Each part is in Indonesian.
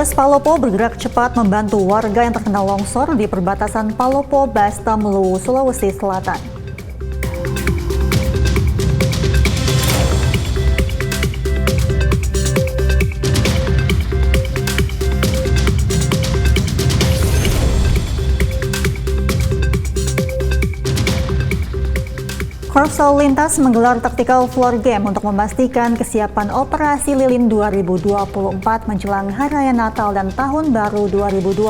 Polres Palopo bergerak cepat membantu warga yang terkena longsor di perbatasan Palopo, Bastamlu, Sulawesi Selatan. Korps Lalu Lintas menggelar tactical floor game untuk memastikan kesiapan operasi lilin 2024 menjelang Hari Raya Natal dan Tahun Baru 2025.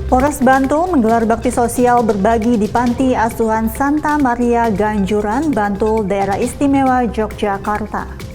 Polres Bantul menggelar bakti sosial berbagi di Panti Asuhan Santa Maria Ganjuran, Bantul, Daerah Istimewa Yogyakarta.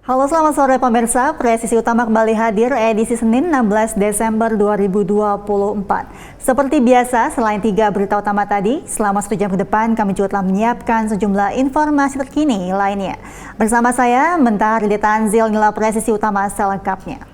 Halo, selamat sore pemirsa. Presisi Utama kembali hadir edisi Senin 16 Desember 2024. Seperti biasa, selain 3 berita utama tadi, selama 1 jam ke depan kami juga telah menyiapkan sejumlah informasi terkini lainnya. Bersama saya, Mentari Tanzil, inilah Presisi Utama selengkapnya.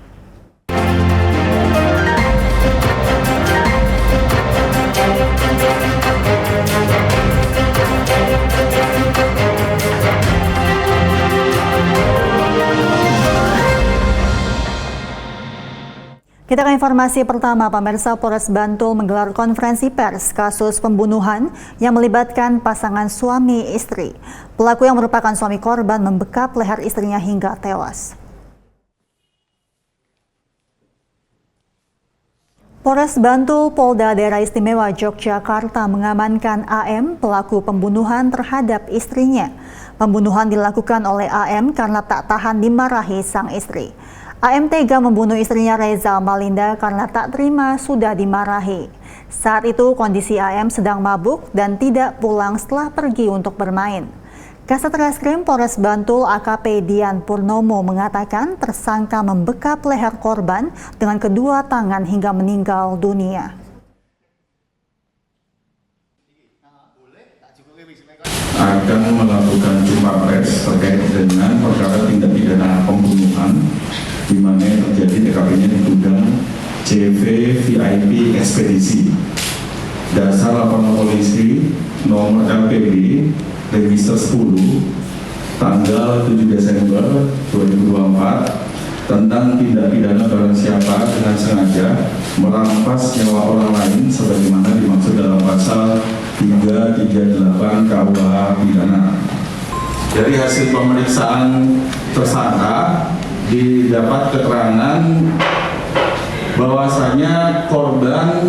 Kita ke informasi pertama, pemirsa. Polres Bantul menggelar konferensi pers kasus pembunuhan yang melibatkan pasangan suami istri. Pelaku yang merupakan suami korban membekap leher istrinya hingga tewas. Polres Bantul, Polda Daerah Istimewa Yogyakarta mengamankan AM, pelaku pembunuhan terhadap istrinya. Pembunuhan dilakukan oleh AM karena tak tahan dimarahi sang istri. AM tega membunuh istrinya Reza Malinda karena tak terima sudah dimarahi. Saat itu kondisi AM sedang mabuk dan tidak pulang setelah pergi untuk bermain. Kasat Reskrim Polres Bantul AKP Dian Purnomo mengatakan tersangka membekap leher korban dengan kedua tangan hingga meninggal dunia. Akan melakukan jumpa pers terkait dengan perkara tindak pidana pembunuhan di mana yang terjadi TKP-nya di gudang CV VIP Ekspedisi. Dasar laporan polisi nomor LPB register 10 tanggal 7 Desember 2024 tentang tindak pidana barang siapa dengan sengaja merampas nyawa orang lain sebagaimana dimaksud dalam pasal 338 KUH pidana. Dari hasil pemeriksaan tersangka didapat keterangan bahwasanya korban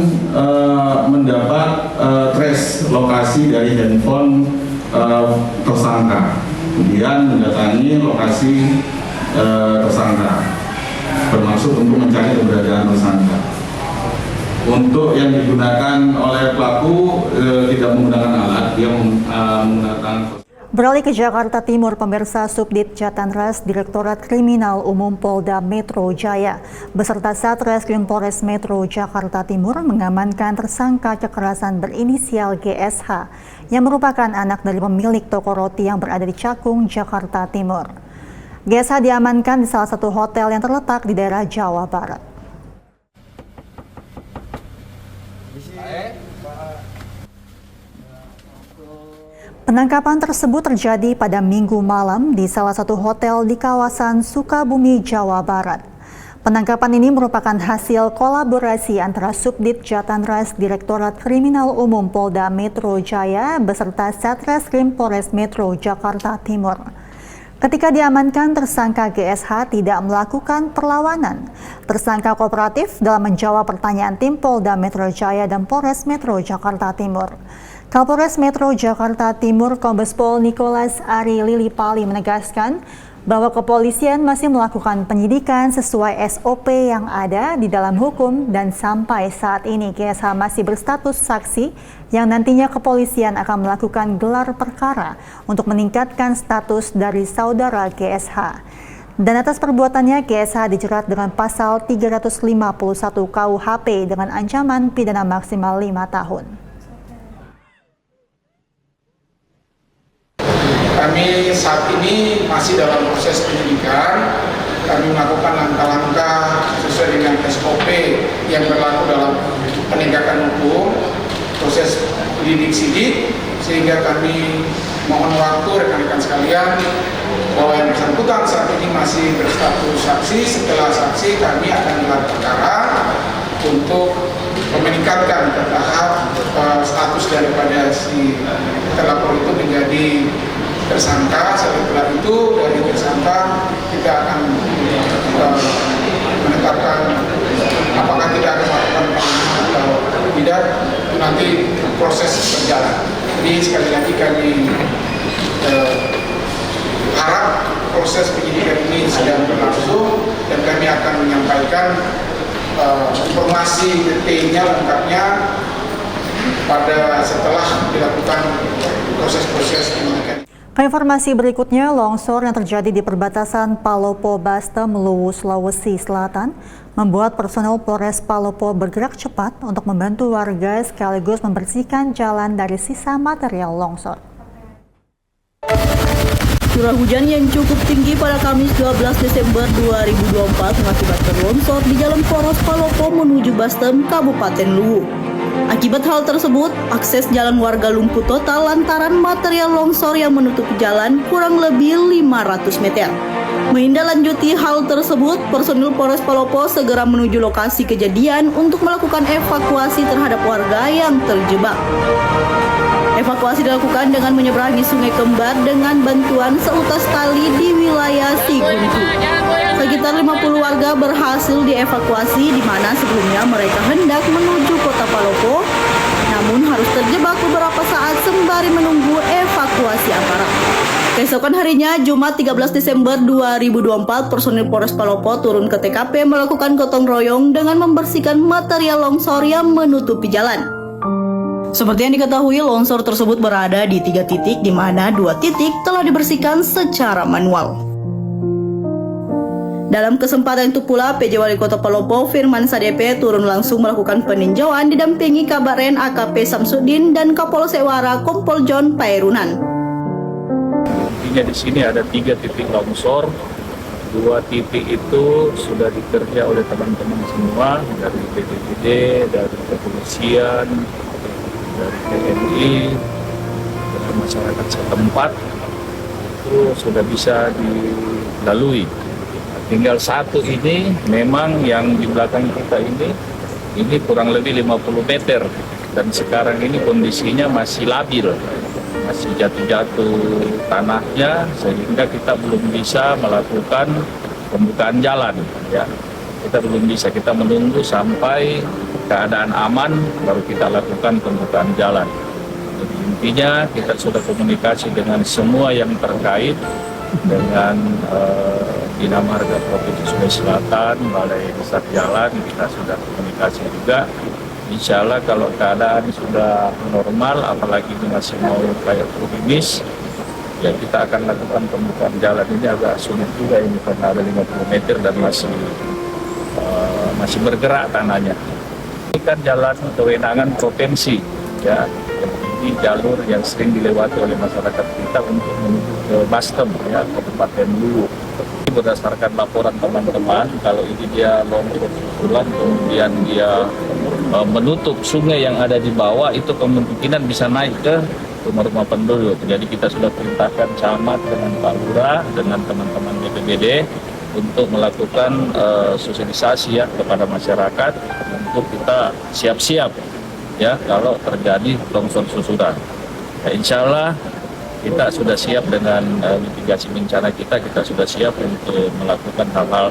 mendapat trace lokasi dari handphone tersangka, kemudian mendatangi lokasi tersangka bermaksud untuk mencari keberadaan tersangka. Untuk yang digunakan oleh pelaku tidak menggunakan alat, dia menggunakan. Beralih ke Jakarta Timur, pemirsa, Subdit Jatanras Direktorat Kriminal Umum Polda Metro Jaya beserta Satreskrim Polres Metro Jakarta Timur mengamankan tersangka kekerasan berinisial GSH yang merupakan anak dari pemilik toko roti yang berada di Cakung, Jakarta Timur. GSH diamankan di salah satu hotel yang terletak di daerah Jawa Barat. Penangkapan tersebut terjadi pada Minggu malam di salah satu hotel di kawasan Sukabumi, Jawa Barat. Penangkapan ini merupakan hasil kolaborasi antara Subdit Jatanras Direktorat Kriminal Umum Polda Metro Jaya beserta Satreskrim Polres Metro Jakarta Timur. Ketika diamankan, tersangka GSH tidak melakukan perlawanan. Tersangka kooperatif dalam menjawab pertanyaan tim Polda Metro Jaya dan Polres Metro Jakarta Timur. Kapolres Metro Jakarta Timur Kombes Pol Nicholas Ari Lilipali menegaskan bahwa kepolisian masih melakukan penyidikan sesuai SOP yang ada di dalam hukum dan sampai saat ini GSH masih berstatus saksi yang nantinya kepolisian akan melakukan gelar perkara untuk meningkatkan status dari saudara GSH. Dan atas perbuatannya GSH dijerat dengan pasal 351 KUHP dengan ancaman pidana maksimal 5 tahun. Kami saat ini masih dalam proses penyidikan. Kami melakukan langkah-langkah sesuai dengan SOP yang berlaku dalam penegakan hukum, proses lidik-sidik, sehingga kami mohon waktu rekan-rekan sekalian bahwa yang bersangkutan saat ini masih berstatus saksi. Setelah saksi kami akan gelar perkara untuk meningkatkan ke tahap status daripada si terlapor itu menjadi tersangka. Setelah itu dari tersangka kita akan menetapkan apakah tidak akan melakukan pemeriksaan atau tidak, itu nanti proses berjalan. Jadi sekali lagi kami harap proses penyidikan ini sedang berlangsung dan kami akan menyampaikan informasi detailnya lengkapnya pada setelah dilakukan proses-proses penyidikan. Informasi berikutnya, longsor yang terjadi di perbatasan Palopo Bastem, Luwu, Sulawesi Selatan membuat personel Polres Palopo bergerak cepat untuk membantu warga sekaligus membersihkan jalan dari sisa material longsor. Curah hujan yang cukup tinggi pada Kamis 12 Desember 2024 mengakibatkan longsor di Jalan Poros Palopo menuju Bastem, Kabupaten Luwu. Akibat hal tersebut, akses jalan warga lumpuh total lantaran material longsor yang menutup jalan kurang lebih 500 meter. Menindaklanjuti hal tersebut, personil Polres Palopo segera menuju lokasi kejadian untuk melakukan evakuasi terhadap warga yang terjebak. Evakuasi dilakukan dengan menyeberangi Sungai Kembar dengan bantuan seutas tali di wilayah Siguntu. Sekitar 50 warga berhasil dievakuasi di mana sebelumnya mereka hendak menuju kota Palopo, namun harus terjebak beberapa saat sembari menunggu evakuasi aparat. Keesokan harinya, Jumat 13 Desember 2024, personil Polres Palopo turun ke TKP melakukan gotong royong dengan membersihkan material longsor yang menutupi jalan. Seperti yang diketahui, longsor tersebut berada di 3 titik, di mana 2 titik telah dibersihkan secara manual. Dalam kesempatan itu pula, PJ Wali Kota Palopo, Firman Sadepe, turun langsung melakukan peninjauan didampingi Kabaren AKP Samsudin dan Kapolsek Wara Kompol John Pairunan. Intinya di sini ada 3 titik longsor. 2 titik itu sudah dikerja oleh teman-teman semua dari BPBD, dari kepolisian, dari TNI, dari masyarakat setempat, itu sudah bisa dilalui. Tinggal satu ini memang yang di belakang kita ini kurang lebih 50 meter dan sekarang ini kondisinya masih labil, masih jatuh-jatuh tanahnya sehingga kita belum bisa melakukan pembukaan jalan. Ya, kita belum bisa, kita menunggu sampai keadaan aman baru kita lakukan pembukaan jalan. Jadi intinya kita sudah komunikasi dengan semua yang terkait dengan Bina Marga Provinsi Sulawesi Selatan, Balai Besar Jalan, kita sudah komunikasi juga. Insya Allah kalau keadaan sudah normal, apalagi ini masih mau kayak gerimis, ya kita akan lakukan pembukaan jalan. Ini agak sulit juga ini karena ada 50 meter dan masih bergerak tanahnya. Ini kan jalan kewenangan provinsi, ya. Ini jalur yang sering dilewati oleh masyarakat kita untuk menuju ke Bastem, ya, Kabupaten Luwu. Berdasarkan laporan teman-teman, kalau ini dia longsor susulan, kemudian dia menutup sungai yang ada di bawah, itu kemungkinan bisa naik ke rumah-rumah penduduk. Jadi kita sudah perintahkan camat dengan Pak Lurah, dengan teman-teman BPBD untuk melakukan sosialisasi ya kepada masyarakat untuk kita siap-siap ya kalau terjadi longsor susulan. Ya, insya Allah kita sudah siap dengan mitigasi bencana kita sudah siap untuk melakukan hal-hal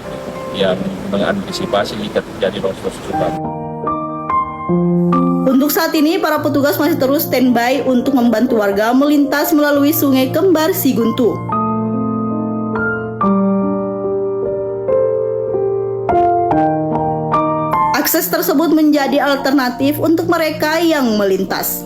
yang mengantisipasi jika terjadi longsor susulan. Untuk saat ini, para petugas masih terus standby untuk membantu warga melintas melalui Sungai Kembar Siguntu. Akses tersebut menjadi alternatif untuk mereka yang melintas.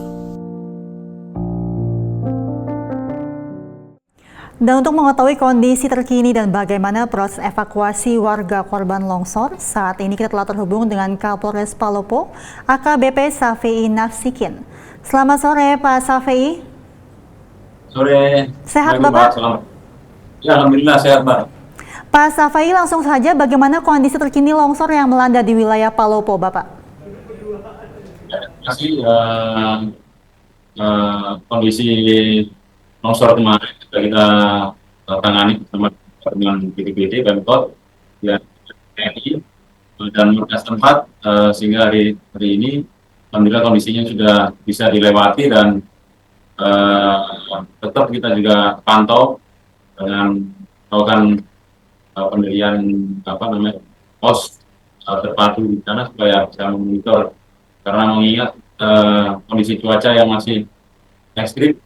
Dan untuk mengetahui kondisi terkini dan bagaimana proses evakuasi warga korban longsor, saat ini kita telah terhubung dengan Kapolres Palopo, AKBP Safei Nafsikin. Selamat sore Pak Safei. Sore. Sehat Bapak? Selamat. Ya, alhamdulillah sehat Pak. Pak Safei, langsung saja bagaimana kondisi terkini longsor yang melanda di wilayah Palopo Bapak? Ya, terima kasih. Kondisi longsor kemarin kita tangani bersama dengan BPBD, Pemkot, ya, TNI dan Markas tempat, sehingga hari ini alhamdulillah kondisinya sudah bisa dilewati dan tetap kita juga pantau dengan melakukan pendirian pos terpadu di sana supaya bisa memonitor, karena mengingat kondisi cuaca yang masih ekstrim.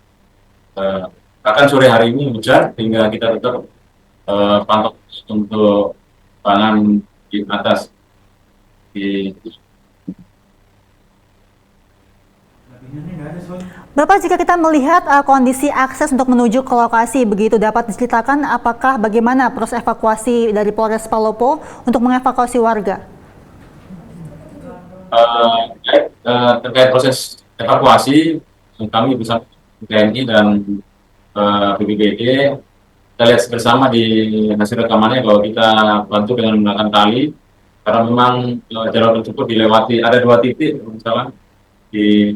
Akan sore hari ini hujan, sehingga kita tetap pantau untuk pangan di atas. Bapak, jika kita melihat kondisi akses untuk menuju ke lokasi, begitu dapat diceritakan apakah bagaimana proses evakuasi dari Polres Palopo untuk mengevakuasi warga? Terkait proses evakuasi, kami bersama TNI dan BPBD, kita lihat bersama di hasil rekamannya bahwa kita bantu dengan menggunakan tali, karena memang jalur tersebut dilewati, ada 2 titik misalnya di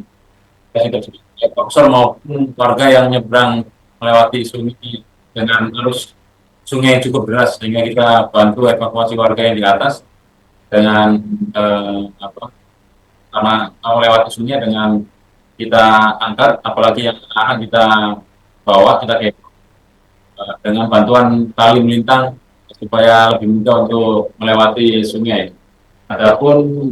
longsor maupun warga yang nyebrang melewati sungai dengan arus sungai yang cukup deras, sehingga kita bantu evakuasi warga yang di atas dengan karena melewati sungai dengan kita angkat, apalagi yang akan kita bawa, kita dengan bantuan tali melintang supaya lebih mudah untuk melewati sungai. Adapun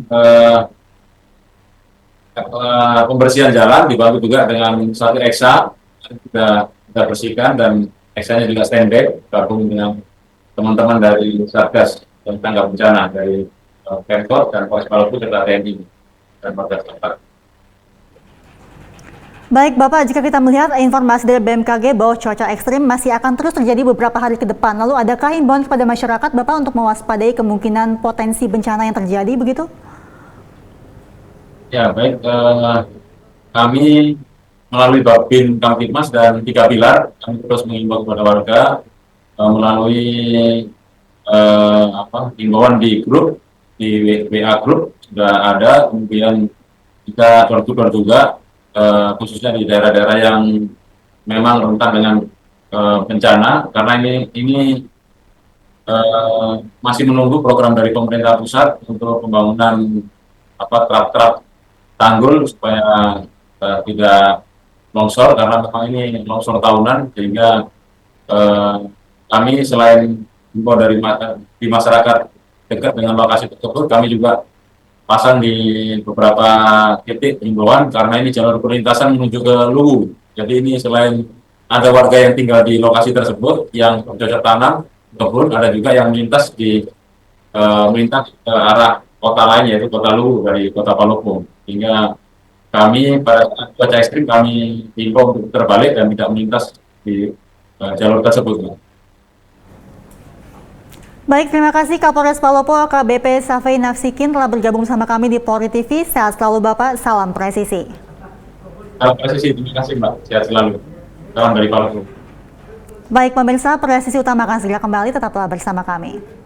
pembersihan jalan dibantu juga dengan satu eksa, kita bersihkan, dan eksanya juga standby, gabung dengan teman-teman dari Satgas Tanggap Bencana dari Pemkot dan Polres Palopo serta TNI dan Markas tempat. Baik Bapak, jika kita melihat informasi dari BMKG bahwa cuaca ekstrim masih akan terus terjadi beberapa hari ke depan, lalu adakah himbauan kepada masyarakat Bapak untuk mewaspadai kemungkinan potensi bencana yang terjadi begitu? Ya baik, kami melalui Babin Kamtibmas dan 3 pilar, kami terus mengimbau kepada warga melalui himbauan di grup, di WA grup sudah ada, kemudian kita door-to-door juga, khususnya di daerah-daerah yang memang rentan dengan bencana, karena ini masih menunggu program dari pemerintah pusat untuk pembangunan trap-trap tanggul supaya tidak longsor, karena memang ini longsor tahunan, sehingga kami selain himbau di masyarakat dekat dengan lokasi tersebut, kami juga pasang di beberapa titik himbauan, karena ini jalur perlintasan menuju ke Luwu. Jadi ini selain ada warga yang tinggal di lokasi tersebut yang bercocok tanam kebun, ada juga yang melintas melintas ke arah kota lain, yaitu kota Luwu dari kota Palopo. Hingga kami pada saat cuaca ekstrim kami himbau untuk terbalik dan tidak melintas di jalur tersebut. Baik, terima kasih Kapolres Palopo AKBP Safei Nafsikin telah bergabung sama kami di Polri TV. Sehat selalu Bapak, salam presisi. Salam presisi, terima kasih Mbak, sehat selalu. Salam dari Palopo. Baik pemirsa, presisi utama akan segera kembali, tetaplah bersama kami.